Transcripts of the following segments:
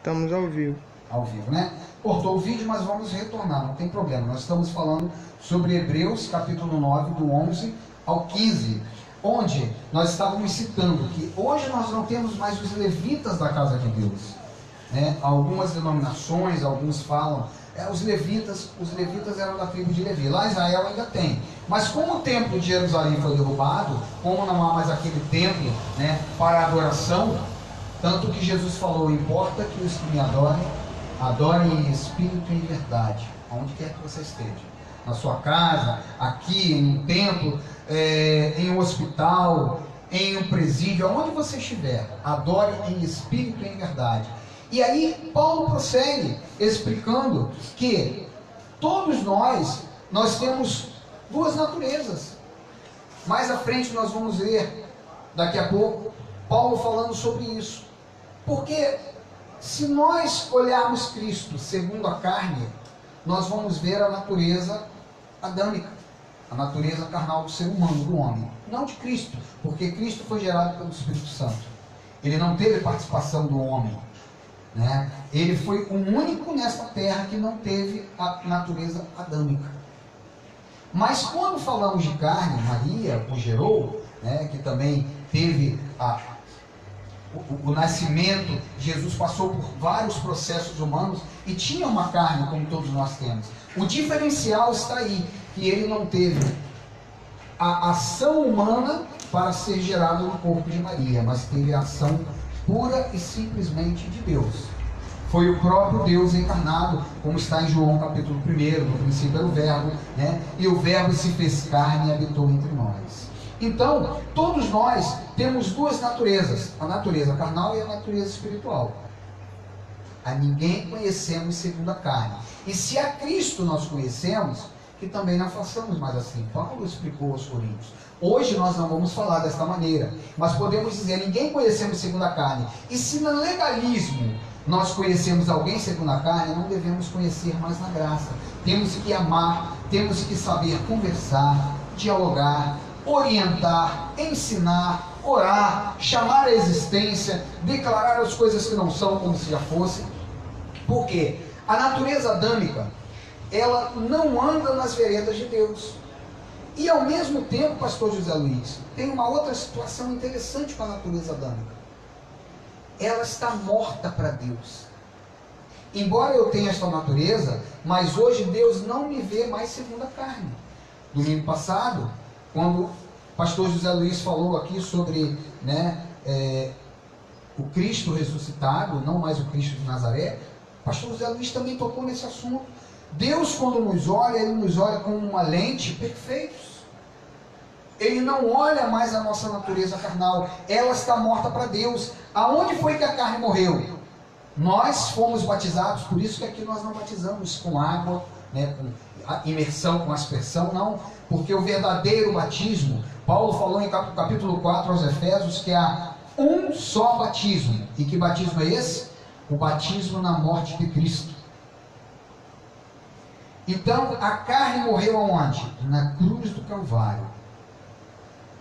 Estamos ao vivo. Ao vivo, né? Cortou o vídeo, mas vamos retornar, não tem problema. Nós estamos falando sobre Hebreus, capítulo 9, do 11 ao 15, onde nós estávamos citando que hoje nós não temos mais os levitas da casa de Deus, né? Algumas denominações, alguns falam, os levitas eram da tribo de Levi. Lá Israel ainda tem. Mas como o templo de Jerusalém foi derrubado, como não há mais aquele templo, né, para adoração, tanto que Jesus falou, importa que os que me adorem em espírito e em verdade, aonde quer que você esteja, na sua casa, aqui, em um templo, em um hospital, em um presídio, aonde você estiver, adore em espírito e em verdade. E aí Paulo prossegue explicando que todos nós temos duas naturezas. Mais à frente nós vamos ver, daqui a pouco, Paulo falando sobre isso. Porque se nós olharmos Cristo segundo a carne, nós vamos ver a natureza adâmica, a natureza carnal do ser humano, do homem. Não de Cristo, porque Cristo foi gerado pelo Espírito Santo. Ele não teve participação do homem, né? Ele foi o único nesta terra que não teve a natureza adâmica. Mas quando falamos de carne, Maria o gerou, né, que também teve o nascimento, Jesus passou por vários processos humanos e tinha uma carne como todos nós temos. O diferencial está aí, que ele não teve a ação humana para ser gerado no corpo de Maria, mas teve a ação pura e simplesmente de Deus. Foi o próprio Deus encarnado, como está em João capítulo 1, no princípio era o verbo, né? E o verbo se fez carne e habitou entre nós. Então, todos nós temos duas naturezas, a natureza carnal e a natureza espiritual. A ninguém conhecemos segundo a carne. E se a Cristo nós conhecemos, que também não façamos mais assim. Paulo explicou aos Coríntios. Hoje nós não vamos falar desta maneira, mas podemos dizer, ninguém conhecemos segundo a carne. E se no legalismo nós conhecemos alguém segundo a carne, não devemos conhecer mais na graça. Temos que amar, temos que saber conversar, dialogar, orientar, ensinar, orar, chamar a existência, declarar as coisas que não são como se já fossem. Por quê? A natureza adâmica, ela não anda nas veredas de Deus. E ao mesmo tempo, pastor José Luiz, tem uma outra situação interessante com a natureza adâmica. Ela está morta para Deus. Embora eu tenha esta natureza, mas hoje Deus não me vê mais segundo a carne. Domingo passado, quando o pastor José Luiz falou aqui sobre, né, o Cristo ressuscitado, não mais o Cristo de Nazaré, o pastor José Luiz também tocou nesse assunto. Deus, quando nos olha, Ele nos olha com uma lente perfeitos. Ele não olha mais a nossa natureza carnal, ela está morta para Deus. Aonde foi que a carne morreu? Nós fomos batizados, por isso que aqui nós não batizamos com água, né, com a imersão, com aspersão, não. Porque o verdadeiro batismo, Paulo falou em capítulo 4 aos Efésios, que há um só batismo. E que batismo é esse? O batismo na morte de Cristo. Então, a carne morreu aonde? Na cruz do Calvário.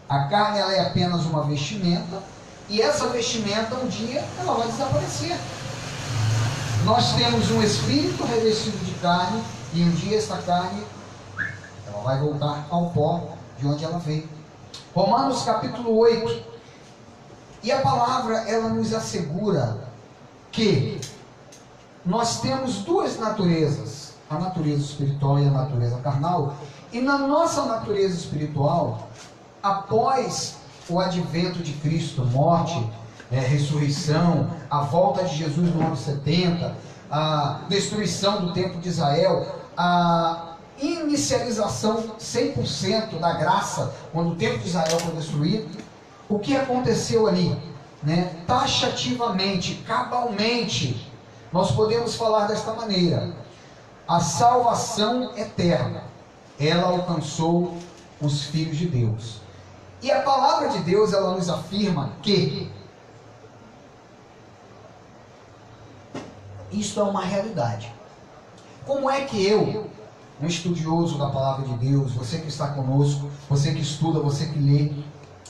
A carne, ela é apenas uma vestimenta, e essa vestimenta, um dia, ela vai desaparecer. Nós temos um espírito revestido de carne, e um dia essa carne, ela vai voltar ao pó de onde ela veio. Romanos capítulo 8. E a palavra, ela nos assegura que nós temos duas naturezas, a natureza espiritual e a natureza carnal. E na nossa natureza espiritual, após o advento de Cristo, morte, ressurreição, a volta de Jesus no ano 70, a destruição do templo de Israel, a inicialização 100% da graça, quando o templo de Israel foi destruído, o que aconteceu ali? Né? Taxativamente, cabalmente, nós podemos falar desta maneira: a salvação eterna, ela alcançou os filhos de Deus. E a palavra de Deus, ela nos afirma que isto é uma realidade. Como é que eu, um estudioso da palavra de Deus, você que está conosco, você que estuda, você que lê,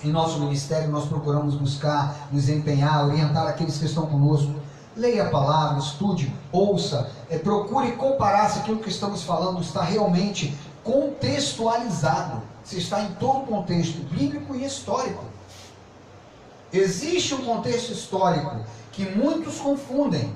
em nosso ministério nós procuramos buscar, nos empenhar, orientar aqueles que estão conosco, Leia a palavra, estude, ouça, procure comparar se aquilo que estamos falando está realmente contextualizado, se está em todo o contexto bíblico e histórico. Existe um contexto histórico que muitos confundem.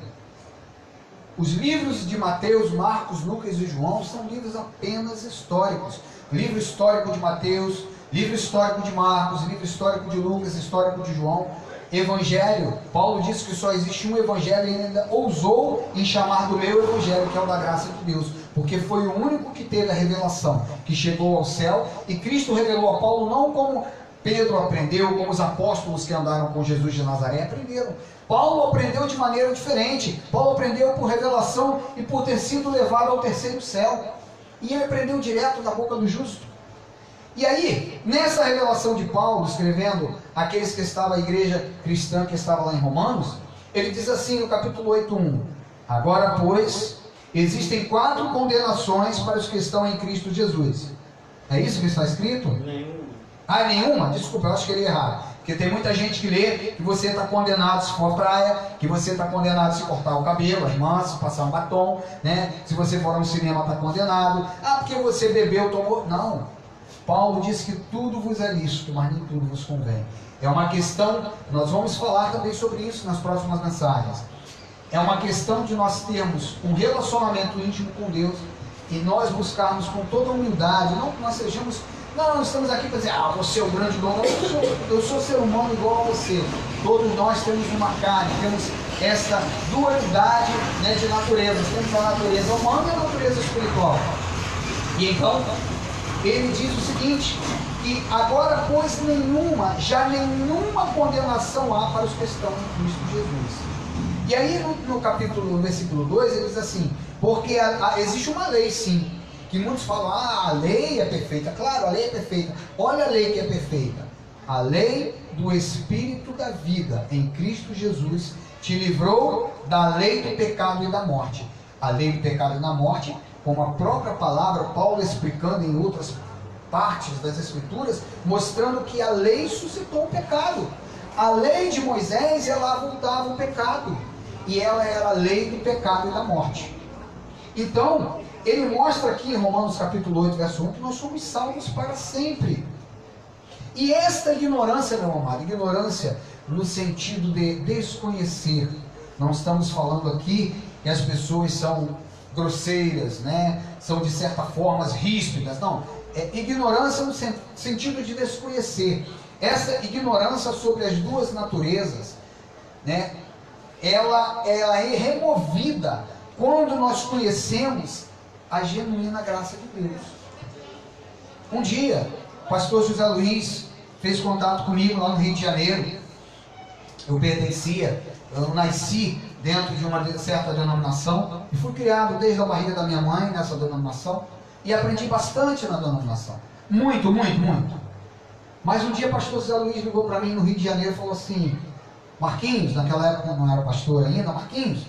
Os livros de Mateus, Marcos, Lucas e João são livros apenas históricos. Livro histórico de Mateus, livro histórico de Marcos, livro histórico de Lucas, histórico de João. Evangelho, Paulo disse que só existe um evangelho e ele ainda ousou em chamar do meu evangelho, que é o da graça de Deus, porque foi o único que teve a revelação, que chegou ao céu, e Cristo revelou a Paulo não como Pedro aprendeu, como os apóstolos que andaram com Jesus de Nazaré aprenderam. Paulo aprendeu de maneira diferente. Paulo aprendeu por revelação e por ter sido levado ao terceiro céu, e ele aprendeu direto da boca do justo. E aí, nessa revelação de Paulo, escrevendo aqueles que estavam, a igreja cristã que estava lá em Romanos, ele diz assim no capítulo 8:1: agora, pois, existem 4 condenações para os que estão em Cristo Jesus. É isso que está escrito? Nenhuma. Ah, nenhuma? Desculpa, eu acho que ele errado. Porque tem muita gente que lê que você está condenado se for à praia, que você está condenado se cortar o cabelo, as mãos, se passar um batom, né? Se você for ao cinema está condenado. Ah, porque você bebeu, tomou... Não. Paulo diz que tudo vos é lícito, mas nem tudo vos convém. É uma questão, nós vamos falar também sobre isso nas próximas mensagens. É uma questão de nós termos um relacionamento íntimo com Deus e nós buscarmos com toda humildade, não que nós sejamos, não estamos aqui para dizer, você é o grande dono, eu sou ser humano igual a você. Todos nós temos uma carne, temos essa dualidade, né, de natureza, temos a natureza humana e a natureza espiritual. E então, ele diz o seguinte, que agora, pois, nenhuma condenação há para os que estão em Cristo Jesus. E aí, no versículo 2, ele diz assim, porque existe uma lei, sim, que muitos falam, a lei é perfeita. Claro, a lei é perfeita. Olha a lei que é perfeita. A lei do Espírito da vida em Cristo Jesus te livrou da lei do pecado e da morte. A lei do pecado e da morte, como a própria palavra, Paulo explicando em outras partes das Escrituras, mostrando que a lei suscitou o pecado. A lei de Moisés, ela avultava o pecado, e ela era a lei do pecado e da morte. Então, ele mostra aqui em Romanos capítulo 8, verso 1, que nós somos salvos para sempre. E esta ignorância, meu amado, ignorância no sentido de desconhecer, não estamos falando aqui que as pessoas são grosseiras, né? São de certa forma ríspidas, não, é ignorância no sentido de desconhecer. Essa ignorância sobre as duas naturezas, né? Ela é removida quando nós conhecemos a genuína graça de Deus. Um dia, o pastor José Luiz fez contato comigo lá no Rio de Janeiro. Eu nasci dentro de uma certa denominação e fui criado desde a barriga da minha mãe nessa denominação e aprendi bastante na denominação. Muito, muito, muito. Mas um dia o pastor José Luiz ligou para mim no Rio de Janeiro e falou assim, Marquinhos, naquela época não era pastor ainda, Marquinhos,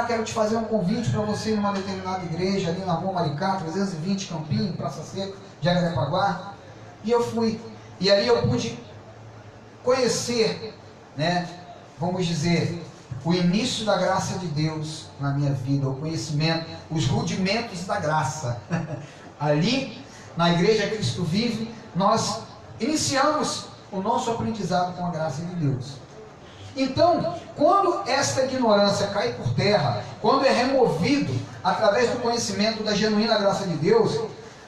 quero te fazer um convite para você ir numa determinada igreja ali na Rua Maricá, 320 Campinho, Praça Seca, Jacarepaguá. E eu fui. E ali eu pude conhecer, né, vamos dizer, o início da graça de Deus na minha vida, o conhecimento, os rudimentos da graça. Ali, na Igreja Cristo Vive, nós iniciamos o nosso aprendizado com a graça de Deus. Então, quando esta ignorância cai por terra, quando é removido através do conhecimento da genuína graça de Deus,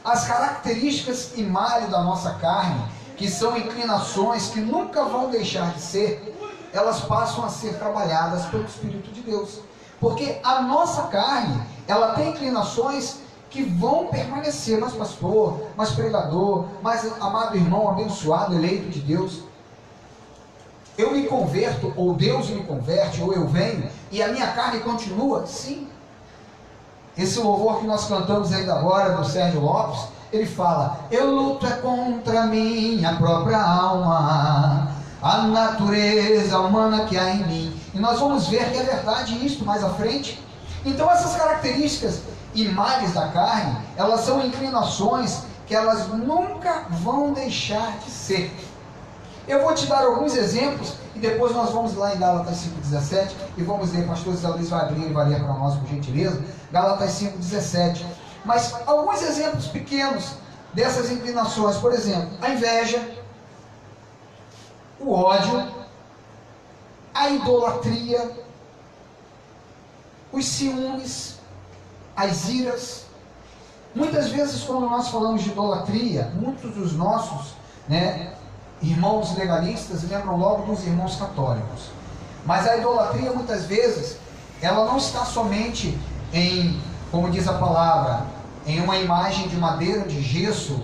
as características e males da nossa carne, que são inclinações que nunca vão deixar de ser, elas passam a ser trabalhadas pelo Espírito de Deus. Porque a nossa carne, ela tem inclinações que vão permanecer, mas pastor, mas pregador, mas amado irmão, abençoado, eleito de Deus, eu me converto, ou Deus me converte, ou eu venho, e a minha carne continua? Sim. Esse louvor que nós cantamos ainda agora, do Sérgio Lopes, ele fala, eu luto é contra a minha própria alma, a natureza humana que há em mim. E nós vamos ver que é verdade isso mais à frente. Então essas características e males da carne, elas são inclinações que elas nunca vão deixar de ser. Eu vou te dar alguns exemplos e depois nós vamos lá em Gálatas 5,17 e vamos ler, pastor Zé Luiz vai abrir e vai ler para nós, por gentileza, Gálatas 5,17. Mas alguns exemplos pequenos dessas inclinações, por exemplo, a inveja, o ódio, a idolatria, os ciúmes, as iras. Muitas vezes, quando nós falamos de idolatria, muitos dos nossos, irmãos legalistas lembram logo dos irmãos católicos. Mas a idolatria, muitas vezes, ela não está somente em, como diz a palavra, em uma imagem de madeira, de gesso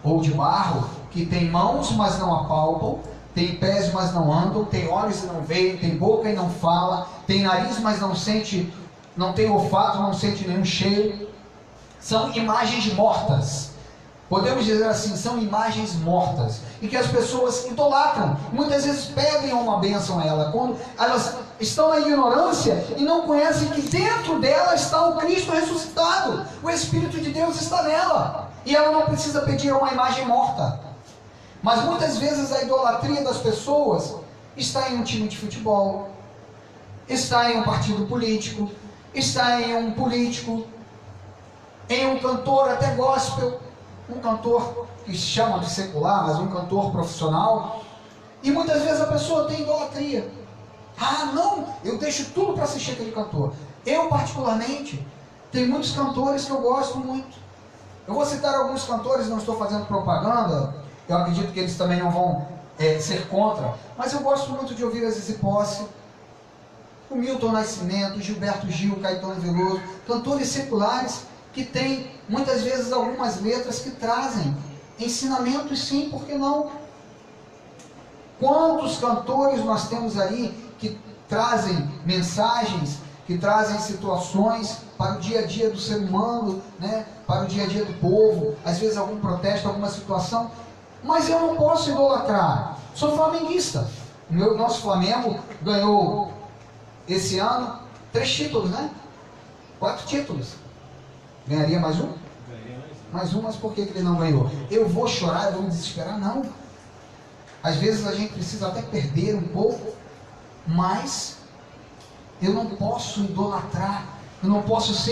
ou de barro, que tem mãos, mas não apalpam, tem pés, mas não andam, tem olhos e não veem, tem boca e não fala, tem nariz, mas não sente, não tem olfato, não sente nenhum cheiro. São imagens mortas. Podemos dizer assim, são imagens mortas. E que as pessoas idolatram. Muitas vezes pedem uma bênção a ela. Quando elas estão na ignorância e não conhecem que dentro dela está o Cristo ressuscitado. O Espírito de Deus está nela. E ela não precisa pedir uma imagem morta. Mas muitas vezes a idolatria das pessoas está em um time de futebol, está em um partido político, está em um político, em um cantor até gospel, um cantor que se chama de secular, mas um cantor profissional. E muitas vezes a pessoa tem idolatria. Ah, não, eu deixo tudo para assistir aquele cantor. Eu particularmente, tem muitos cantores que eu gosto muito. Eu vou citar alguns cantores, não estou fazendo propaganda, eu acredito que eles também não vão ser contra, mas eu gosto muito de ouvir a Zizi Posse, o Milton Nascimento, o Gilberto Gil, o Caetano Veloso, cantores seculares que têm muitas vezes algumas letras que trazem ensinamentos, sim, por que não? Quantos cantores nós temos aí que trazem mensagens, que trazem situações para o dia a dia do ser humano, para o dia a dia do povo, às vezes algum protesto, alguma situação. Mas eu não posso idolatrar. Sou flamenguista. Nosso Flamengo ganhou esse ano 3 títulos, 4 títulos. Ganharia mais um? Mais um, mas por que ele não ganhou? Eu vou chorar, eu vou me desesperar? Não. Às vezes a gente precisa até perder um pouco, mas eu não posso idolatrar. Eu não posso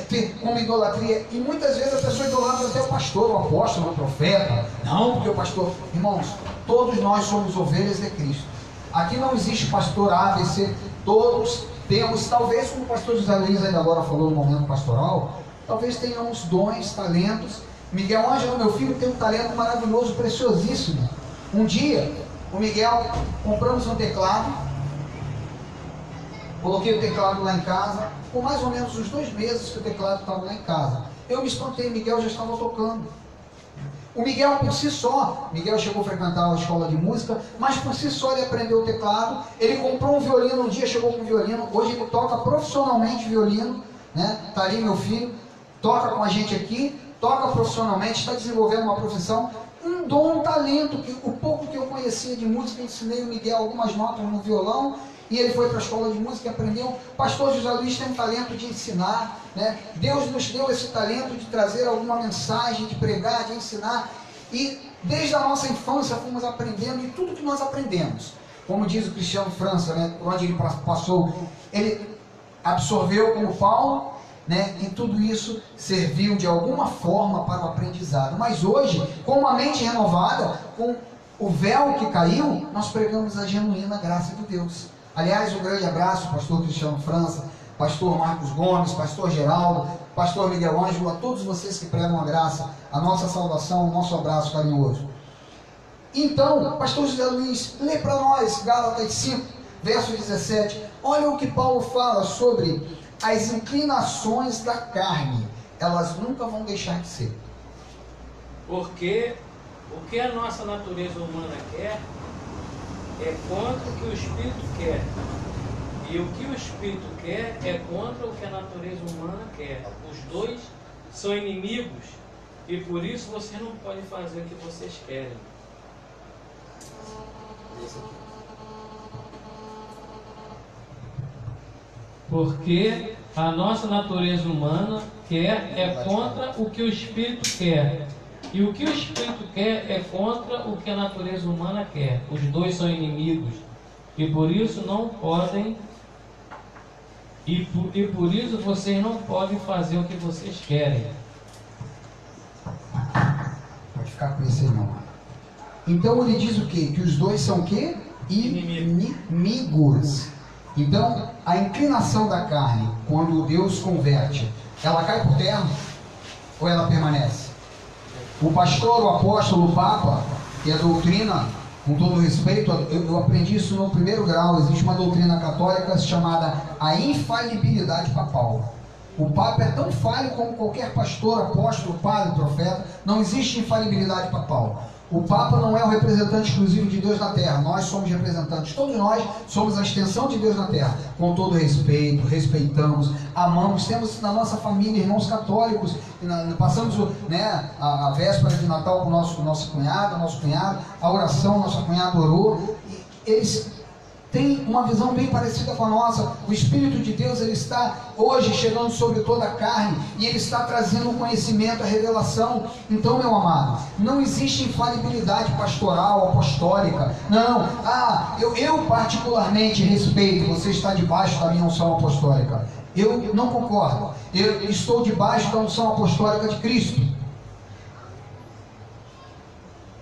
ter como idolatria. E muitas vezes a pessoa idolatra até o pastor, o apóstolo, o profeta. Não, porque o pastor... Irmãos, todos nós somos ovelhas de Cristo. Aqui não existe pastor A, B, C. Todos temos, talvez como o pastor José Luiz ainda agora falou no momento pastoral, talvez tenhamos dons, talentos. Miguel Ângelo, meu filho, tem um talento maravilhoso, preciosíssimo. Um dia, o Miguel, compramos um teclado, coloquei o teclado lá em casa, por mais ou menos uns 2 meses que o teclado estava lá em casa. Eu me espantei, Miguel já estava tocando. O Miguel por si só, Miguel chegou a frequentar a escola de música, mas por si só ele aprendeu o teclado, ele comprou um violino, um dia chegou com um violino, hoje ele toca profissionalmente violino, Está ali meu filho, toca com a gente aqui, toca profissionalmente, está desenvolvendo uma profissão, um dom, um talento, que o pouco que eu conhecia de música, ensinei o Miguel algumas notas no violão, e ele foi para a escola de música e aprendeu. Pastor José Luiz tem um talento de ensinar, Deus nos deu esse talento de trazer alguma mensagem, de pregar, de ensinar, e desde a nossa infância fomos aprendendo, e tudo que nós aprendemos, como diz o Cristiano França, onde ele passou, ele absorveu como Paulo, e tudo isso serviu de alguma forma para o aprendizado. Mas hoje, com uma mente renovada, com o véu que caiu, nós pregamos a genuína graça de Deus. Aliás, um grande abraço, pastor Cristiano França, pastor Marcos Gomes, pastor Geraldo, pastor Miguel Ângelo, a todos vocês que pregam a graça, a nossa saudação, o nosso abraço carinhoso. Então, pastor José Luiz, lê para nós Gálatas 5, verso 17. Olha o que Paulo fala sobre as inclinações da carne. Elas nunca vão deixar de ser. Porque o que a nossa natureza humana quer é contra o que o Espírito quer. E o que o Espírito quer é contra o que a natureza humana quer. Os dois são inimigos e por isso você não pode fazer o que vocês querem. Porque a nossa natureza humana quer é contra o que o Espírito quer. E o que o espírito quer é contra o que a natureza humana quer. Os dois são inimigos e por isso não podem. E por isso vocês não podem fazer o que vocês querem. Pode ficar com esse aí, não. Então ele diz o quê? Que os dois são o quê? Inimigos. Então, a inclinação da carne, quando Deus converte, ela cai por terra ou ela permanece? O pastor, o apóstolo, o papa, e a doutrina, com todo respeito, eu aprendi isso no primeiro grau. Existe uma doutrina católica chamada a infalibilidade papal. O Papa é tão falho como qualquer pastor, apóstolo, padre, profeta. Não existe infalibilidade papal. O Papa não é o representante exclusivo de Deus na Terra. Nós somos representantes. Todos nós somos a extensão de Deus na Terra. Com todo respeito, respeitamos, amamos. Temos na nossa família irmãos católicos. Passamos a véspera de Natal com nosso cunhado. A oração, nosso cunhado orou. E eles tem uma visão bem parecida com a nossa. O Espírito de Deus, ele está hoje chegando sobre toda a carne e ele está trazendo o conhecimento, a revelação. Então, meu amado, não existe infalibilidade pastoral, apostólica. Não. Eu particularmente respeito, você está debaixo da minha unção apostólica. Eu não concordo. Eu estou debaixo da unção apostólica de Cristo.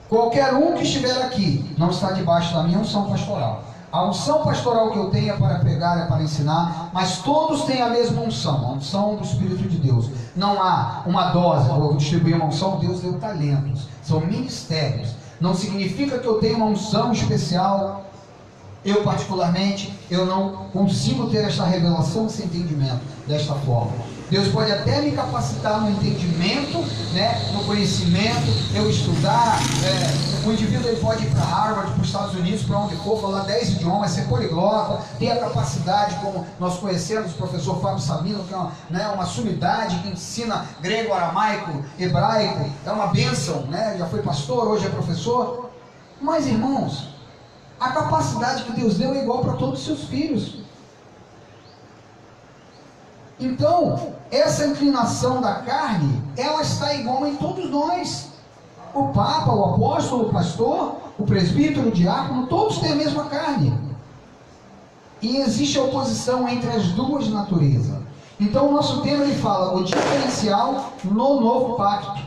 Qualquer um que estiver aqui não está debaixo da minha unção pastoral. A unção pastoral que eu tenho é para pregar, é para ensinar, mas todos têm a mesma unção, a unção do Espírito de Deus. Não há uma dose, vou distribuir uma unção, Deus deu talentos, são ministérios. Não significa que eu tenho uma unção especial. Eu particularmente, eu não consigo ter esta revelação, esse entendimento desta forma. Deus pode até me capacitar no entendimento, no conhecimento, eu estudar. O indivíduo ele pode ir para Harvard, para os Estados Unidos, para onde for, falar 10 idiomas, ser poliglota, ter a capacidade, como nós conhecemos o professor Fábio Sabino, que é uma sumidade que ensina grego, aramaico, hebraico, é uma bênção, já foi pastor, hoje é professor. Mas, irmãos, a capacidade que Deus deu é igual para todos os seus filhos. Então, essa inclinação da carne, ela está igual em todos nós. O Papa, o apóstolo, o pastor, o presbítero, o diácono, todos têm a mesma carne. E existe a oposição entre as duas naturezas. Então, o nosso tema, ele fala o diferencial no novo pacto.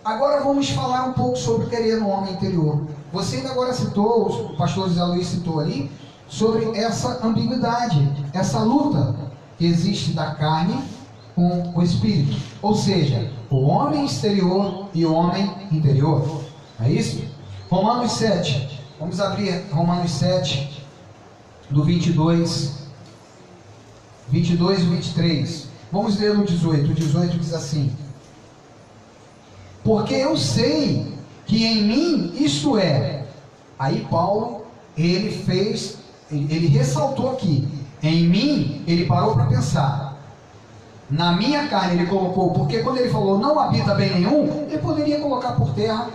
Agora vamos falar um pouco sobre o querer no homem interior. Você ainda agora citou, o pastor José Luiz citou ali, sobre essa ambiguidade, essa luta que existe da carne com o espírito. Ou seja, o homem exterior e o homem interior. É isso? Romanos 7. Vamos abrir Romanos 7, do 22 e 23. Vamos ler no 18. O 18 diz assim: porque eu sei que em mim, isto é. Aí Paulo, ele ressaltou aqui, em mim, ele parou para pensar. Na minha carne ele colocou, porque quando ele falou não habita bem nenhum, ele poderia colocar por terra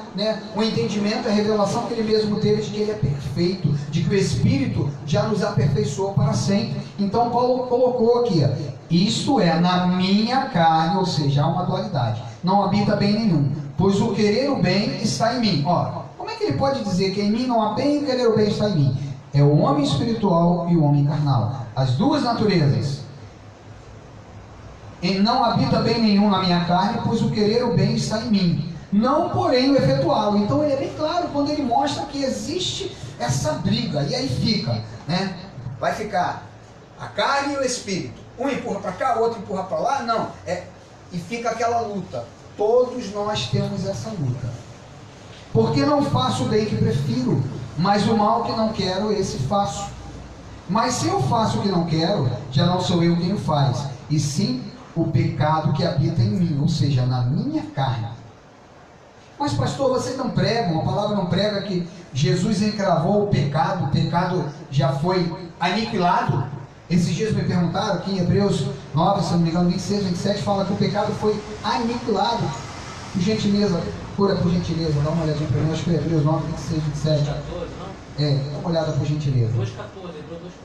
o entendimento, a revelação que ele mesmo teve de que ele é perfeito, de que o Espírito já nos aperfeiçoou para sempre. Então Paulo colocou aqui, isto é, na minha carne, ou seja, há uma dualidade, não habita bem nenhum, pois o querer o bem está em mim. Como é que ele pode dizer que em mim não há bem e o querer o bem está em mim? É o homem espiritual e o homem carnal, as duas naturezas. E não habita bem nenhum na minha carne, pois o querer o bem está em mim, não porém o efetuá-lo. Então ele é bem claro quando ele mostra que existe essa briga, e aí fica, vai ficar a carne e o espírito, um empurra para cá, o outro empurra para lá, e fica aquela luta. Todos nós temos essa luta. Porque não faço o bem que prefiro, mas o mal que não quero, esse faço. Mas se eu faço o que não quero, já não sou eu quem o faz, e sim o pecado que habita em mim, ou seja, na minha carne. Mas pastor, vocês não pregam, a palavra não prega que Jesus encravou o pecado já foi aniquilado? Esses dias me perguntaram aqui em Hebreus 9, se não me engano, 26, 27, fala que o pecado foi aniquilado. Por gentileza, por gentileza, dá uma olhadinha para mim, acho que é Hebreus 9, 26, 27. 14, não? Dá uma olhada por gentileza.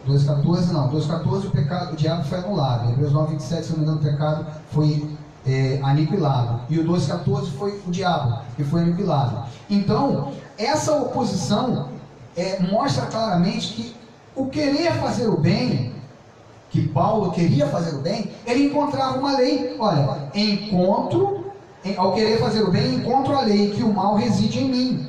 2,14 não, 2,14 o diabo foi anulado. Hebreus 9, 27, se não me engano, o pecado foi aniquilado. E o 2,14 foi o diabo, que foi aniquilado. Então, essa oposição mostra claramente que o querer fazer o bem, que Paulo queria fazer o bem, ele encontrava uma lei. Olha, ao querer fazer o bem, encontro a lei que o mal reside em mim.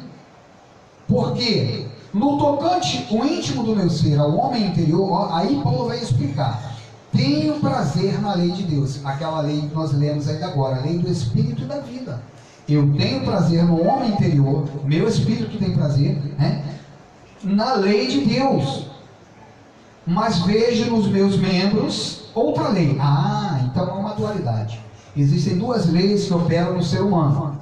Porque no tocante o íntimo do meu ser, ao homem interior, aí Paulo vai explicar. Tenho prazer na lei de Deus, aquela lei que nós lemos ainda agora, a lei do Espírito e da vida. Eu tenho prazer no homem interior, meu espírito tem prazer, na lei de Deus. Mas vejo nos meus membros outra lei. Então é uma dualidade. Existem duas leis que operam no ser humano.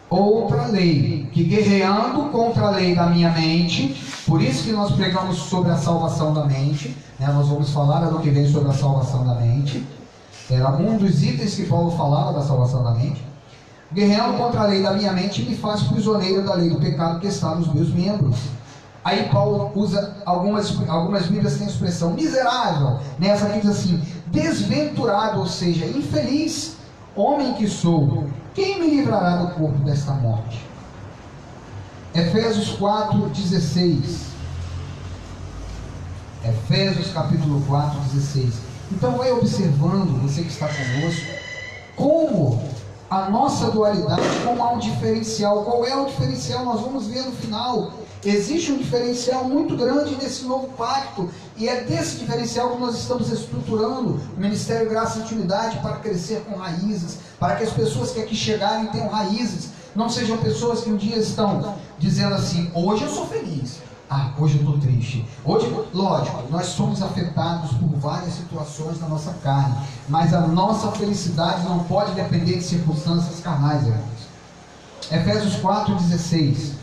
Outra lei, que guerreando contra a lei da minha mente, por isso que nós pregamos sobre a salvação da mente, nós vamos falar ano que vem sobre a salvação da mente, era um dos itens que Paulo falava da salvação da mente. Guerreando contra a lei da minha mente, me faz prisioneiro da lei do pecado que está nos meus membros. Aí Paulo usa, algumas Bíblias têm a expressão miserável, nessa aqui diz assim, desventurado, ou seja, infeliz, homem que sou, quem me livrará do corpo desta morte? Efésios 4:16. Efésios capítulo 4:16. Então vai observando, você que está conosco, como a nossa dualidade, como há um diferencial. Qual é o diferencial? Nós vamos ver no final. Existe um diferencial muito grande nesse novo pacto, e é desse diferencial que nós estamos estruturando o Ministério Graça e Intimidade para crescer com raízes, para que as pessoas que aqui chegarem tenham raízes, não sejam pessoas que um dia estão dizendo assim, hoje eu sou feliz, hoje eu estou triste. Hoje, lógico, nós somos afetados por várias situações na nossa carne, mas a nossa felicidade não pode depender de circunstâncias carnais, irmãos. Efésios 4:16.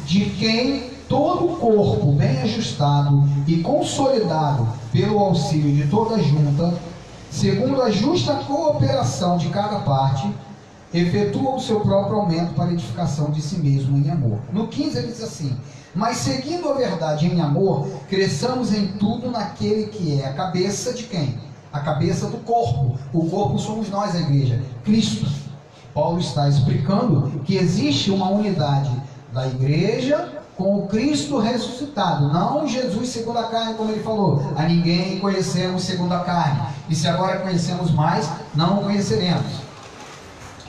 De quem todo o corpo bem ajustado e consolidado pelo auxílio de toda junta, segundo a justa cooperação de cada parte, efetua o seu próprio aumento para a edificação de si mesmo em amor. No 15 ele diz assim, mas seguindo a verdade em amor, cresçamos em tudo naquele que é a cabeça de quem? A cabeça do corpo. O corpo somos nós, a igreja, Cristo. Paulo está explicando que existe uma unidade da igreja com o Cristo ressuscitado, não Jesus segundo a carne, como ele falou, a ninguém conhecemos segundo a carne, e se agora conhecemos mais, não o conheceremos.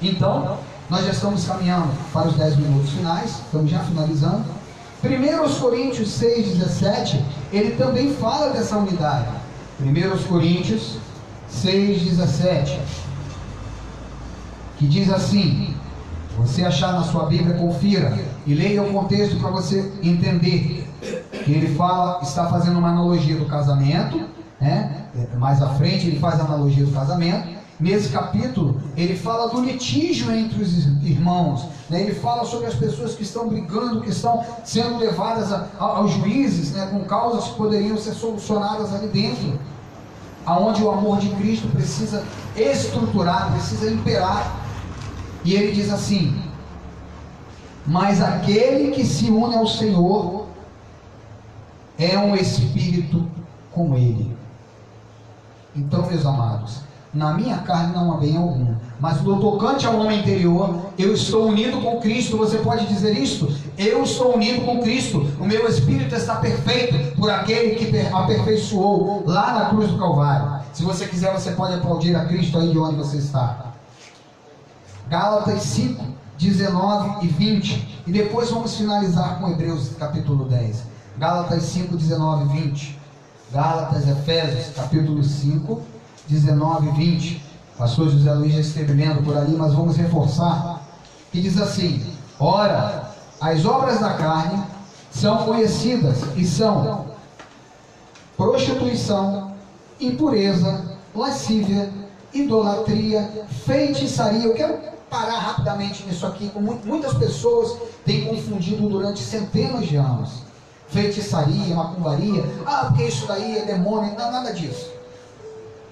Então, nós já estamos caminhando para os 10 minutos finais, estamos já finalizando. 1 Coríntios 6:17, ele também fala dessa unidade. 1 Coríntios 6:17, que diz assim, você achar na sua Bíblia, confira e leia o contexto para você entender que ele está fazendo uma analogia do casamento, mais à frente ele faz a analogia do casamento. Nesse capítulo ele fala do litígio entre os irmãos, ele fala sobre as pessoas que estão brigando, que estão sendo levadas aos juízes, com causas que poderiam ser solucionadas ali dentro, aonde o amor de Cristo precisa estruturar, precisa imperar. E ele diz assim, mas aquele que se une ao Senhor é um espírito com ele. Então, meus amados, na minha carne não há bem algum, mas no tocante ao homem interior, eu estou unido com Cristo. Você pode dizer isto? Eu estou unido com Cristo, o meu espírito está perfeito por aquele que aperfeiçoou lá na cruz do Calvário. Se você quiser, você pode aplaudir a Cristo aí de onde você está. Gálatas 5:19 e 20, e depois vamos finalizar com Hebreus capítulo 10. Gálatas 5:19 e 20. Gálatas, Efésios capítulo 5, 19 e 20. Pastor José Luiz já esteve lendo por ali, mas vamos reforçar, que diz assim, ora, as obras da carne são conhecidas e são prostituição, impureza, lascívia, idolatria, feitiçaria. Eu quero parar rapidamente nisso aqui. Muitas pessoas têm confundido durante centenas de anos feitiçaria, macumbaria, porque isso daí é demônio. Não, nada disso.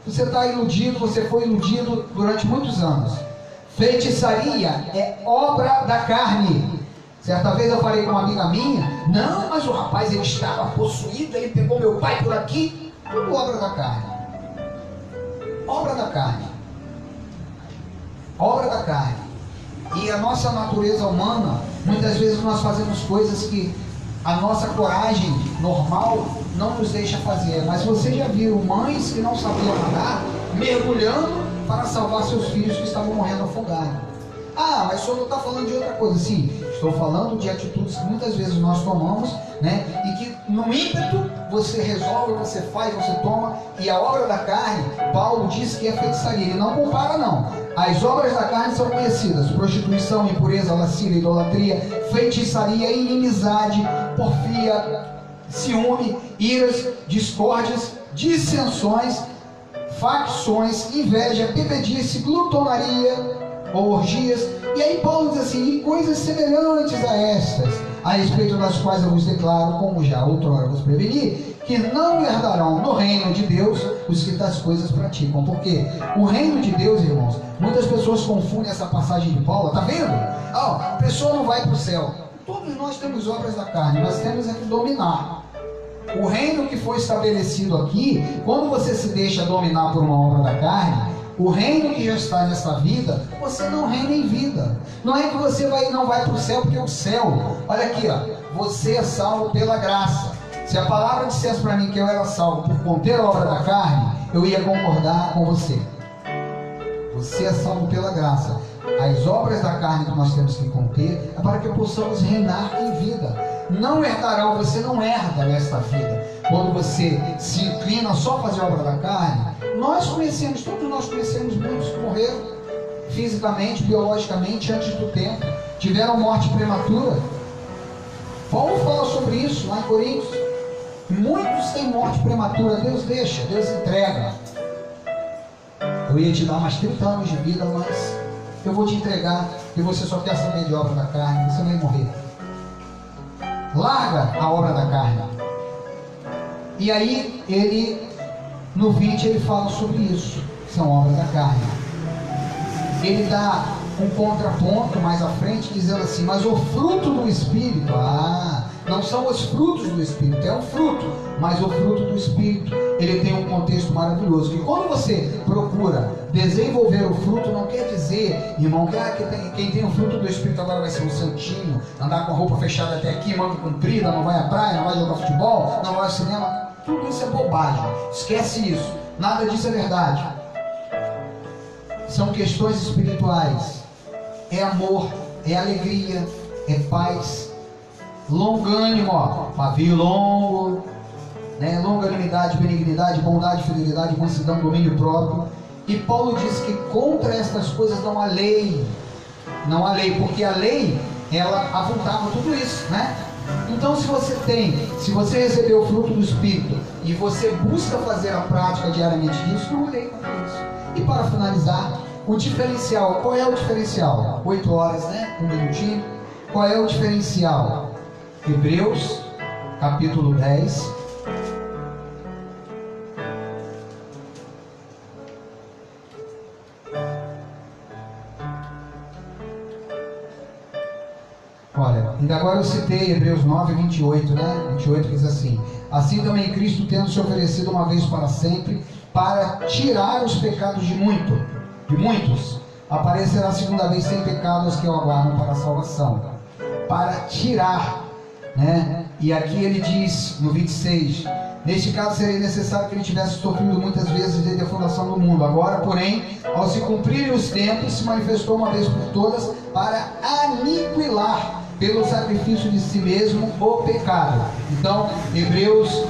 Você está iludido, você foi iludido durante muitos anos. Feitiçaria é obra da carne. Certa vez eu falei com uma amiga minha, não, mas o rapaz ele estava possuído, ele pegou meu pai por aqui. Tudo obra da carne. Obra da carne. Obra da carne. E a nossa natureza humana, muitas vezes nós fazemos coisas que a nossa coragem normal não nos deixa fazer. Mas você já viu mães que não sabiam nadar mergulhando para salvar seus filhos que estavam morrendo afogados? Ah, mas o senhor não está falando de outra coisa. Sim, estou falando de atitudes que muitas vezes nós tomamos, né? E que no ímpeto você resolve, você faz, você toma. E a obra da carne, Paulo diz que é feitiçaria. Ele não compara, não. As obras da carne são conhecidas: prostituição, impureza, lascívia, idolatria, feitiçaria, inimizade, porfia, ciúme, iras, discórdias, dissensões, facções, inveja, bebedice, glutonaria ou orgias. E aí Paulo diz assim: e coisas semelhantes a estas, a respeito das quais eu vos declaro, como já outrora vos preveni, que não herdarão no reino de Deus os que tais coisas praticam. Porque o reino de Deus, irmãos, muitas pessoas confundem essa passagem de Paulo. Está vendo? A pessoa não vai para o céu. Todos nós temos obras da carne, nós temos é que dominar. O reino que foi estabelecido aqui, quando você se deixa dominar por uma obra da carne, o reino que já está nessa vida, você não reina em vida. Não é que você não vai para o céu, porque o céu, olha aqui, ó, você é salvo pela graça. Se a palavra dissesse para mim que eu era salvo por conter a obra da carne, eu ia concordar com você. Você é salvo pela graça. As obras da carne que nós temos que conter é para que possamos reinar em vida. Não herdarão, você não herda nesta vida. Quando você se inclina só a fazer a obra da carne, todos nós conhecemos muitos que morreram fisicamente, biologicamente, antes do tempo, tiveram morte prematura. Paulo fala sobre isso lá em Coríntios. Muitos têm morte prematura. Deus deixa, Deus entrega. Eu ia te dar mais 30 anos de vida, mas eu vou te entregar, e você só quer saber de obra da carne, você vai morrer. Larga a obra da carne. E aí ele, no 20, ele fala sobre isso. São obras da carne. Ele dá um contraponto mais à frente, dizendo assim: mas o fruto do Espírito, não são os frutos do Espírito, é um fruto, mas o fruto do Espírito, ele tem um contexto maravilhoso, que quando você procura desenvolver o fruto, não quer dizer, irmão, que quem tem o fruto do Espírito agora vai ser um santinho, andar com a roupa fechada até aqui, manga comprida, não vai à praia, não vai jogar futebol, não vai ao cinema. Tudo isso é bobagem, esquece isso, nada disso é verdade. São questões espirituais. É amor, é alegria, é paz, longânimo, pavio longo, né? Longanimidade, benignidade, bondade, fidelidade, mansidão, domínio próprio. E Paulo diz que contra estas coisas não há lei. Não há lei, porque a lei, ela avultava tudo isso, né? Então, se você recebeu o fruto do Espírito e você busca fazer a prática diariamente disso, não há lei contra isso. E para finalizar, o diferencial, qual é o diferencial? 8 horas, né? Um minutinho. Qual é o diferencial? Hebreus, capítulo 10. Olha, ainda agora eu citei Hebreus 9, 28, né? 28 diz assim: assim também Cristo, tendo se oferecido uma vez para sempre, para tirar os pecados de muitos, aparecerá a segunda vez sem pecado aos que o aguardam para a salvação. Para tirar, né? E aqui ele diz no 26: neste caso seria necessário que ele tivesse sofrido muitas vezes desde a fundação do mundo. Agora, porém, ao se cumprirem os tempos, se manifestou uma vez por todas para aniquilar pelo sacrifício de si mesmo o pecado. Então, Hebreus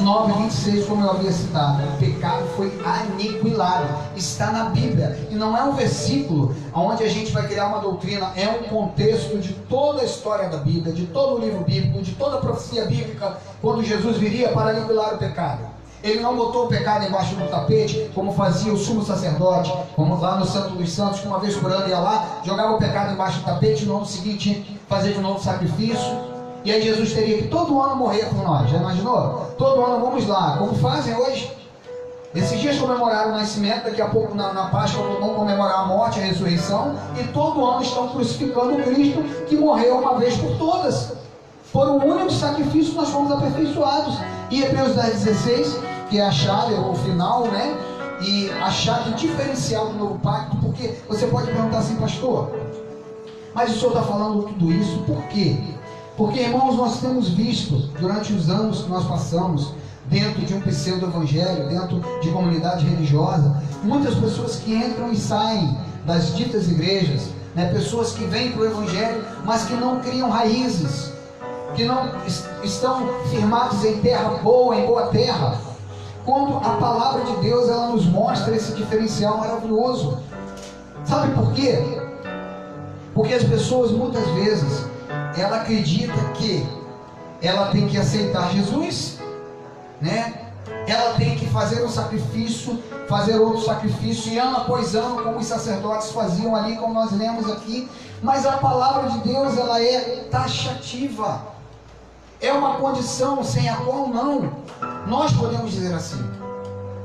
9, 26, como eu havia citado, o pecado foi aniquilado, está na Bíblia, e não é um versículo onde a gente vai criar uma doutrina, é um contexto de toda a história da Bíblia, de todo o livro bíblico, de toda a profecia bíblica, quando Jesus viria para aniquilar o pecado. Ele não botou o pecado embaixo do tapete, como fazia o sumo sacerdote, como lá no Santo dos Santos, que uma vez por ano ia lá, jogava o pecado embaixo do tapete, no ano seguinte fazer de novo sacrifício, e aí Jesus teria que todo ano morrer por nós. Já imaginou? Todo ano vamos lá, como fazem hoje. Esses dias comemoraram o nascimento, daqui a pouco na Páscoa vão comemorar a morte, a ressurreição, e todo ano estão crucificando o Cristo que morreu uma vez por todas. Por um único sacrifício nós fomos aperfeiçoados. E Hebreus 10, 16, que é a chave, o final, né? e a chave diferencial do novo pacto, porque você pode perguntar assim, pastor, mas o senhor está falando tudo isso por quê? Porque, irmãos, nós temos visto durante os anos que nós passamos dentro de um pseudo-evangelho, dentro de comunidade religiosa, muitas pessoas que entram e saem das ditas igrejas, né? Pessoas que vêm para o evangelho, mas que não criam raízes, que não estão firmados em terra boa, em boa terra, quando a palavra de Deus ela nos mostra esse diferencial maravilhoso. Sabe por quê? Porque as pessoas muitas vezes ela acredita que ela tem que aceitar Jesus, né? Ela tem que fazer um sacrifício, fazer outro sacrifício, e ano após ano, como os sacerdotes faziam ali, como nós lemos aqui. Mas a palavra de Deus ela é taxativa, é uma condição sem a qual nós podemos dizer assim,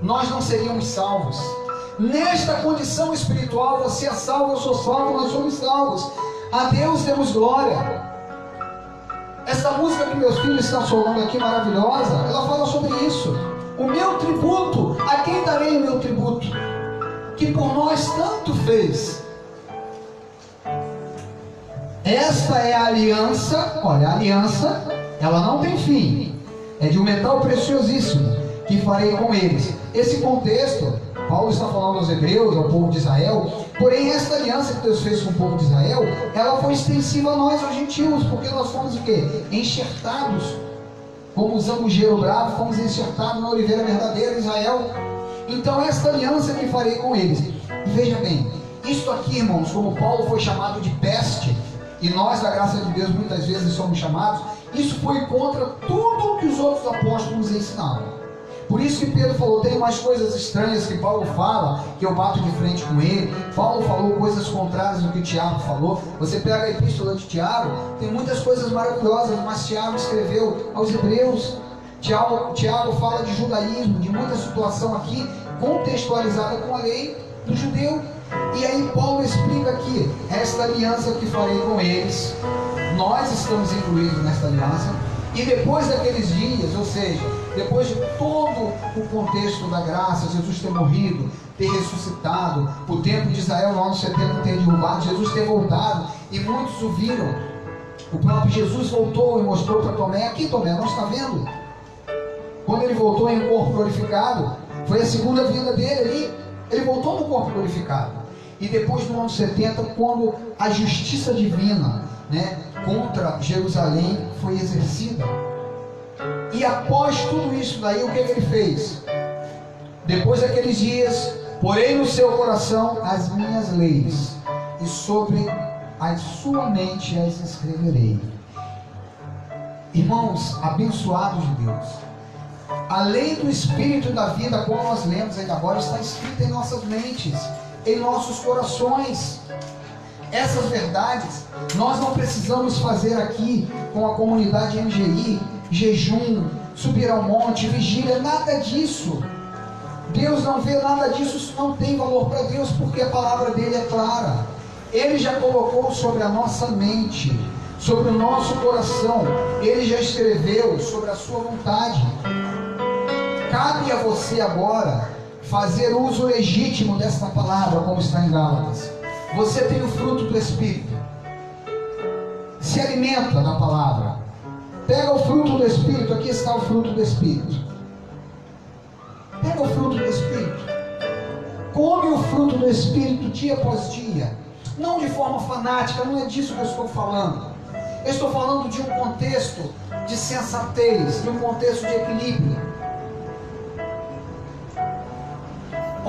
nós não seríamos salvos. Nesta condição espiritual, você é salvo, eu sou salvo, nós somos salvos. A Deus demos glória. Essa música que meus filhos estão solando aqui, maravilhosa, ela fala sobre isso. O meu tributo, a quem darei o meu tributo? Que por nós tanto fez. Esta é a aliança, olha, a aliança, ela não tem fim. É de um metal preciosíssimo, que farei com eles. Esse contexto, Paulo está falando aos hebreus, ao povo de Israel, porém esta aliança que Deus fez com o povo de Israel, ela foi extensiva a nós, aos gentios, porque nós fomos o quê? Enxertados, como o zambujeiro bravo, fomos enxertados na oliveira verdadeira, Israel. Então esta aliança que farei com eles. E veja bem, isto aqui, irmãos, como Paulo foi chamado de peste, e nós da graça de Deus muitas vezes somos chamados, isso foi contra tudo que os outros apóstolos ensinavam. Por isso que Pedro falou, tem umas coisas estranhas que Paulo fala, que eu bato de frente com ele. Paulo falou coisas contrárias do que Tiago falou. Você pega a epístola de Tiago, tem muitas coisas maravilhosas, mas Tiago escreveu aos hebreus. Tiago fala de judaísmo, de muita situação aqui, contextualizada com a lei do judeu. E aí Paulo explica aqui, esta aliança que farei com eles, nós estamos incluídos nesta aliança. E depois daqueles dias, ou seja, depois de todo o contexto da graça, Jesus ter morrido, ter ressuscitado, o templo de Israel no ano 70 ter derrubado, Jesus ter voltado, e muitos o viram. O próprio Jesus voltou e mostrou para Tomé, aqui Tomé, não está vendo? Quando ele voltou em um corpo glorificado, foi a segunda vinda dele ali, ele voltou no corpo glorificado. E depois do ano 70, quando a justiça divina, né, contra Jerusalém foi exercida. E após tudo isso daí, o que ele fez? Depois daqueles dias, porei no seu coração as minhas leis, e sobre a sua mente as escreverei. Irmãos, abençoados de Deus, a lei do Espírito da vida, como nós lemos ainda agora, está escrita em nossas mentes, em nossos corações. Essas verdades nós não precisamos fazer aqui com a comunidade MGI, jejum, subir ao monte, vigília, nada disso. Deus não vê nada disso, isso não tem valor para Deus, porque a palavra dele é clara. Ele já colocou sobre a nossa mente, sobre o nosso coração, ele já escreveu sobre a sua vontade. Cabe a você agora fazer uso legítimo desta palavra, como está em Gálatas. Você tem o fruto do Espírito, se alimenta da palavra, pega o fruto do Espírito, aqui está o fruto do Espírito, pega o fruto do Espírito, come o fruto do Espírito dia após dia, não de forma fanática, não é disso que eu estou falando. Eu estou falando de um contexto de sensatez, de um contexto de equilíbrio.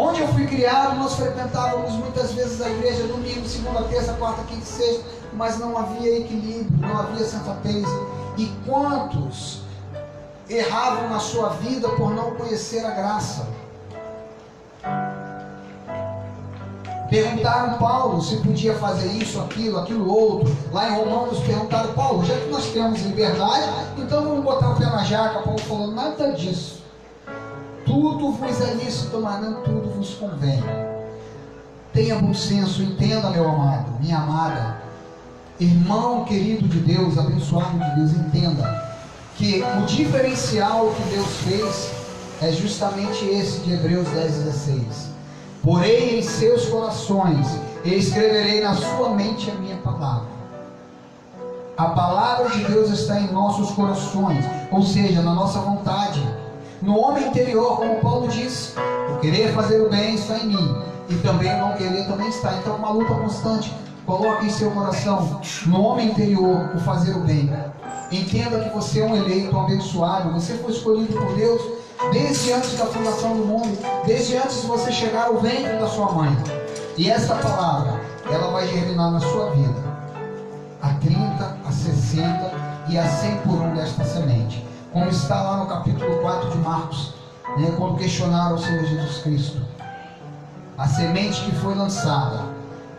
Onde eu fui criado, nós frequentávamos muitas vezes a igreja, domingo, segunda, terça, quarta, quinta e sexta, mas não havia equilíbrio, não havia sensatez. E quantos erravam na sua vida por não conhecer a graça? Perguntaram Paulo se podia fazer isso, aquilo outro. Lá em Romanos perguntaram Paulo, já que nós temos liberdade, então vamos botar o pé na jaca. Paulo falou, nada disso. Tudo vos é lícito, mas não tudo vos convém. Tenha bom senso, entenda, meu amado, minha amada, irmão querido de Deus, abençoado de Deus, entenda que o diferencial que Deus fez é justamente esse de Hebreus 10:16. Porém em seus corações, e escreverei na sua mente a minha palavra. A palavra de Deus está em nossos corações, ou seja, na nossa vontade, no homem interior, como Paulo diz. O querer fazer o bem está em mim, e também o não querer também está. Então é uma luta constante. Coloque em seu coração, no homem interior, o fazer o bem. Entenda que você é um eleito, um abençoado. Você foi escolhido por Deus desde antes da fundação do mundo, desde antes de você chegar ao ventre da sua mãe. E essa palavra, ela vai germinar na sua vida a 30, a 60 e a 100 por um desta semente, como está lá no capítulo 4 de Marcos, né, quando questionaram o Senhor Jesus Cristo. A semente que foi lançada,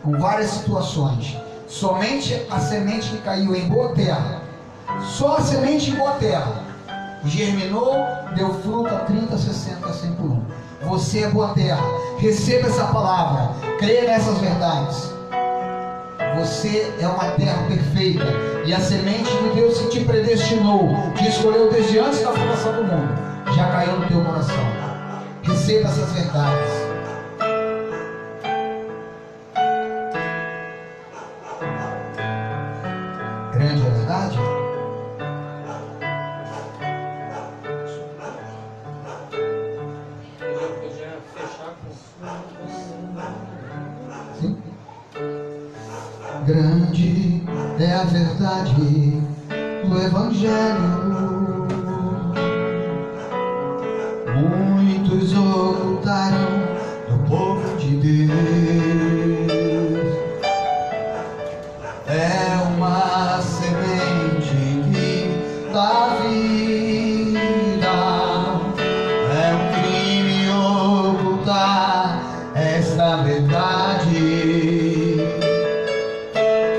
com várias situações, somente a semente que caiu em boa terra, só a semente em boa terra, germinou, deu fruto a 30, 60, 100 por um. Você é boa terra, receba essa palavra, creia nessas verdades. Você é uma terra perfeita, e a semente de Deus que te predestinou, te escolheu desde antes da fundação do mundo, já caiu no teu coração. Receba essas verdades. Grande é a verdade? Sim. Grande é a verdade do Evangelho. Muitos ocultaram do povo de Deus. É uma semente que dá vida. É um crime ocultar esta verdade.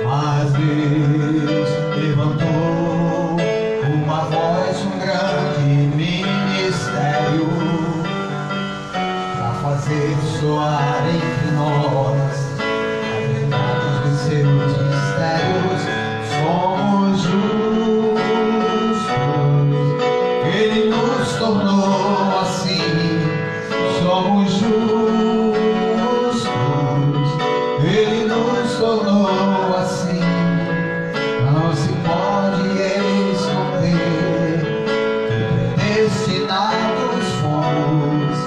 Mas Deus levantou uma voz, um grande ministério, para fazer soar entre nós a verdade dos seus mistérios. Somos justos, Ele nos tornou assim. Somos justos, Ele nos tornou assim. Não se pode esconder que predestinados fomos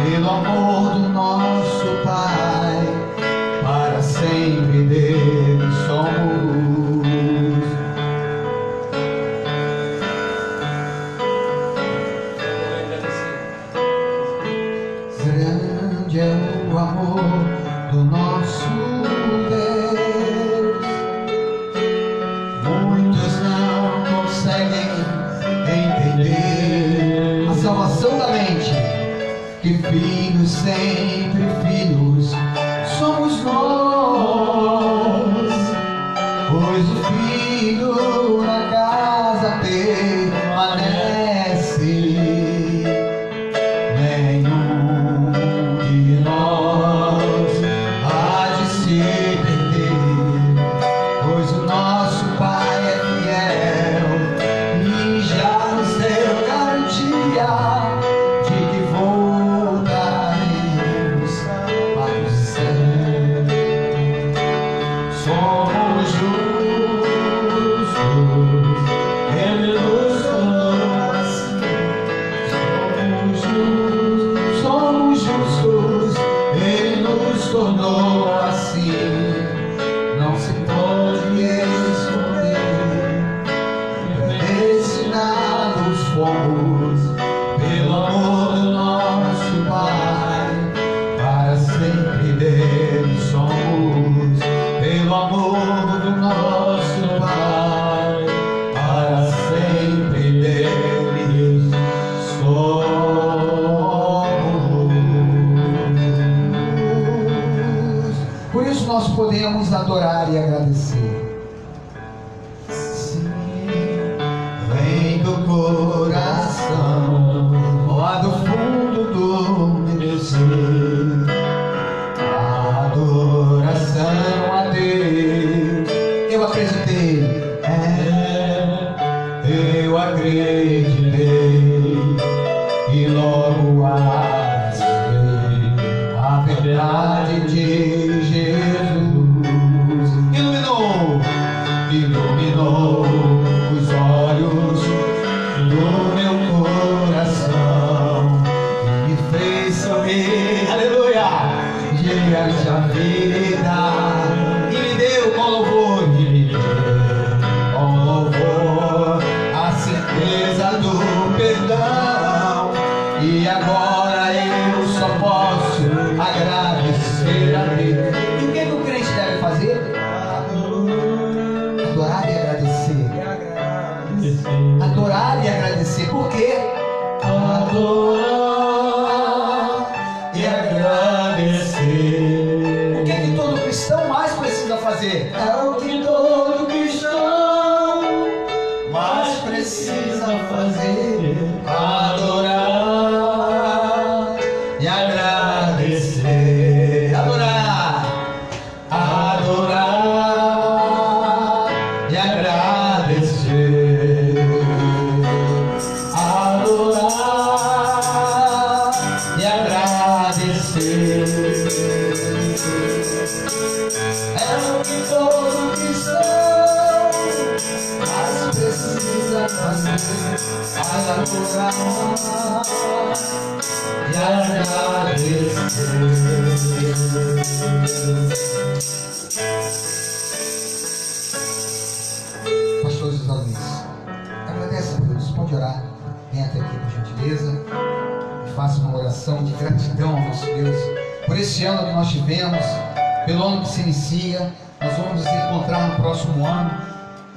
pelo amor do nosso Pai, para sempre dele somos. Grande é o amor do nosso Deus. Muitos não conseguem entender a salvação da mente, que filhos, sempre filhos, somos nós. Pois o filho na casa permanece. Nenhum de nós há de se perder, pois o nosso Pai é fiel e já nos deu garantia de que voltaremos para o céu. Somos justos, Ele nos tornou assim. Somos justos, Ele nos tornou assim. Não se pode esconder, predestinados fomos pelo amor do nosso Pai, para sempre dele somos. Pelo amor do nosso Pai, para sempre dele somos. Por isso nós podemos adorar e agradecer. Sim, vem do coração, lá do fundo do meu ser, a adoração a Deus. Eu acreditei, eu acreditei, e logo verdade de Jesus iluminou os olhos do meu coração e me fez saber, aleluia, diante a vida, e me deu com louvor, a certeza do perdão, e agora eu só posso agradecer a Deus. E o que o crente deve fazer? Adorar e agradecer. Adorar e agradecer. Por quê? Adorar e agradecer. O que todo cristão mais precisa fazer? É o que todo cristão mais precisa fazer. Adorar e agradecer. Adorar e agradecer. Adorar e agradecer. É o que todo cristão mais precisa fazer. Adorar e agradecer. Pastor José Luiz, agradece a Deus, pode orar, vem até aqui por gentileza e faça uma oração de gratidão ao nosso Deus por esse ano que nós tivemos, pelo ano que se inicia. Nós vamos nos encontrar no próximo ano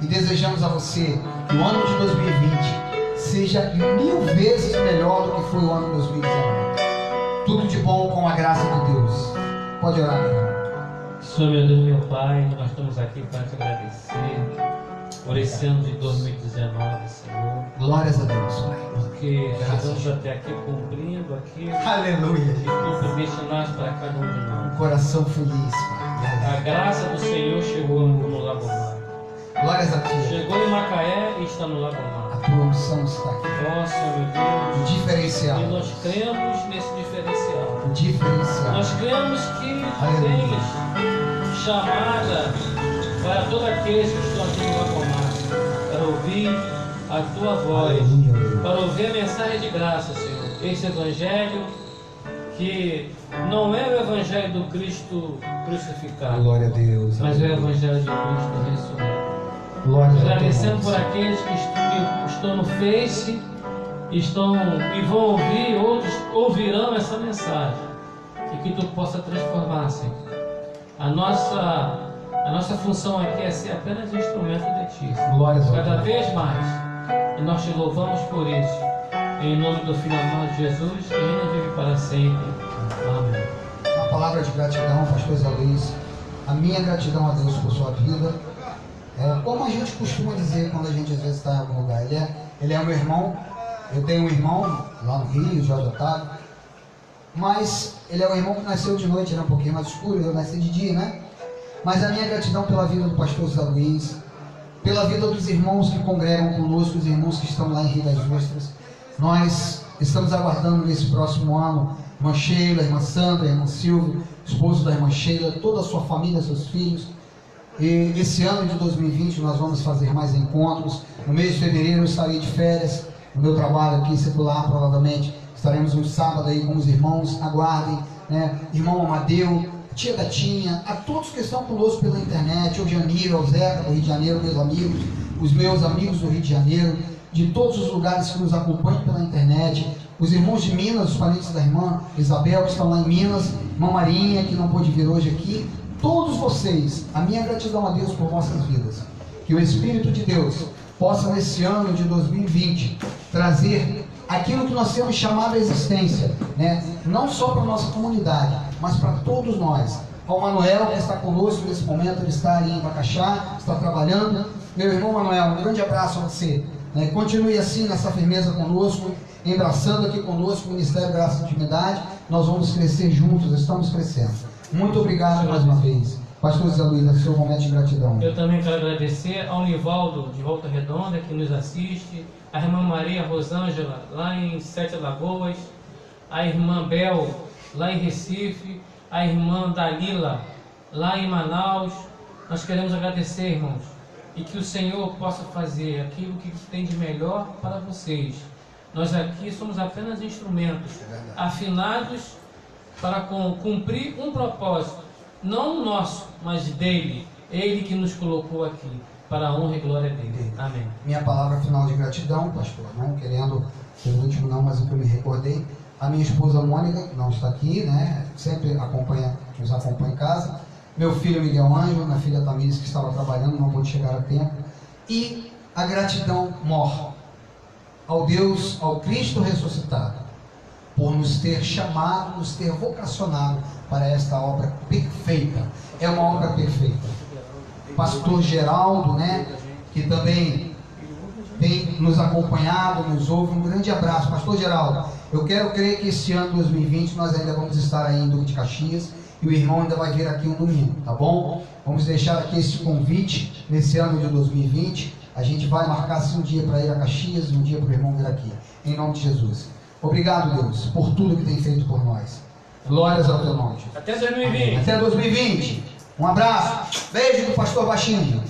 e desejamos a você que o ano de 2020 seja 1000 vezes melhor do que foi o ano de 2019. Tudo de bom com a graça de Deus. Pode orar, meu irmão. Senhor, meu Deus, meu Pai, nós estamos aqui para te agradecer por esse ano de 2019, Senhor. Glórias a Deus, Pai. Porque chegamos até aqui cumprindo aquilo Aleluia. que tu predestinaste para cada um de nós. Um coração feliz, Pai. A graça do Senhor chegou no Lagomar. Glórias a Ti. Chegou em Macaé e está no Lagomar. A Tua unção está aqui. Nossa, meu Deus. Um diferencial. E nós cremos nesse diferencial. Um diferencial. Nós cremos que tu Aleluia. tens chamada para todos aqueles que estão aqui no Lagomar, para ouvir a tua voz, Aleluia. para ouvir a mensagem de graça, Senhor. Esse evangelho que não é o evangelho do Cristo crucificado, Glória a Deus. mas é o evangelho de Cristo ressurreto. Glória a Deus. Agradecendo por aqueles que estão no Face e vão ouvir, outros ouvirão essa mensagem, e que tu possa transformar, Senhor. A nossa função aqui é ser apenas instrumento de Ti, Glória a Deus. cada vez mais, e nós te louvamos por isso, em nome do Filho amado de Jesus, que reina e vive para sempre. Amém. Uma palavra de gratidão, pastor Zé Luiz. A minha gratidão a Deus por sua vida. Como a gente costuma dizer quando a gente às vezes está em algum lugar, ele é o meu irmão. Eu tenho um irmão lá no Rio, Jorge Otávio, mas ele é o irmão que nasceu de noite, né? Um pouquinho mais escuro, eu nasci de dia, né? Mas a minha gratidão pela vida do pastor Zé Luiz, pela vida dos irmãos que congregam conosco, os irmãos que estão lá em Rio das Ostras. Nós estamos aguardando nesse próximo ano irmã Sheila, irmã Sandra, irmã Silvio, esposo da irmã Sheila, toda a sua família, seus filhos. E esse ano de 2020 nós vamos fazer mais encontros. No mês de fevereiro eu estarei de férias no meu trabalho aqui secular, provavelmente estaremos um sábado aí com os irmãos. Aguardem, né? Irmão Amadeu, tia Gatinha, a todos que estão conosco pela internet, ao Janiro, ao Zeca do Rio de Janeiro, meus amigos, os meus amigos do Rio de Janeiro, de todos os lugares que nos acompanham pela internet, os irmãos de Minas, os parentes da irmã Isabel que estão lá em Minas, irmã Marinha que não pôde vir hoje aqui, todos vocês, a minha gratidão a Deus por vossas vidas. Que o Espírito de Deus possa nesse ano de 2020 trazer aquilo que nós temos chamado a existência, né? Não só para a nossa comunidade, mas para todos nós. Ao Manuel, que está conosco nesse momento, ele está ali em Bacaxá, está trabalhando. Meu irmão Manuel, um grande abraço a você. Né? Continue assim, nessa firmeza conosco, embraçando aqui conosco o Ministério Graça e Intimidade. Nós vamos crescer juntos, estamos crescendo. Muito obrigado mais uma vez. Pastor Zé Luiz, é seu momento de gratidão. Eu também quero agradecer ao Nivaldo de Volta Redonda, que nos assiste, a irmã Maria Rosângela, lá em Sete Lagoas, a irmã Bel, lá em Recife, a irmã Dalila, lá em Manaus. Nós queremos agradecer, irmãos, e que o Senhor possa fazer aquilo que tem de melhor para vocês. Nós aqui somos apenas instrumentos afinados para cumprir um propósito, não nosso, mas dele. Ele que nos colocou aqui, para a honra e glória dele. Amém. Minha palavra final de gratidão, pastor, não querendo ser o último não, mas o que eu me recordei, a minha esposa Mônica, que não está aqui, né, sempre nos acompanha em casa, meu filho Miguel Ângelo, minha filha Tamires, que estava trabalhando, não pôde chegar a tempo, e a gratidão mor ao Deus, ao Cristo ressuscitado, por nos ter chamado, nos ter vocacionado para esta obra perfeita. É uma obra perfeita. Pastor Geraldo, né, que também tem nos acompanhado, nos ouve, um grande abraço. Pastor Geraldo, eu quero crer que esse ano 2020 nós ainda vamos estar aí em Duque de Caxias e o irmão ainda vai vir aqui um domingo, tá bom? Vamos deixar aqui esse convite nesse ano de 2020. A gente vai marcar assim um dia para ir a Caxias e um dia para o irmão vir aqui, em nome de Jesus. Obrigado, Deus, por tudo que tem feito por nós. Glórias ao teu nome. Até 2020. Até 2020. Um abraço. Beijo do pastor Baixinho.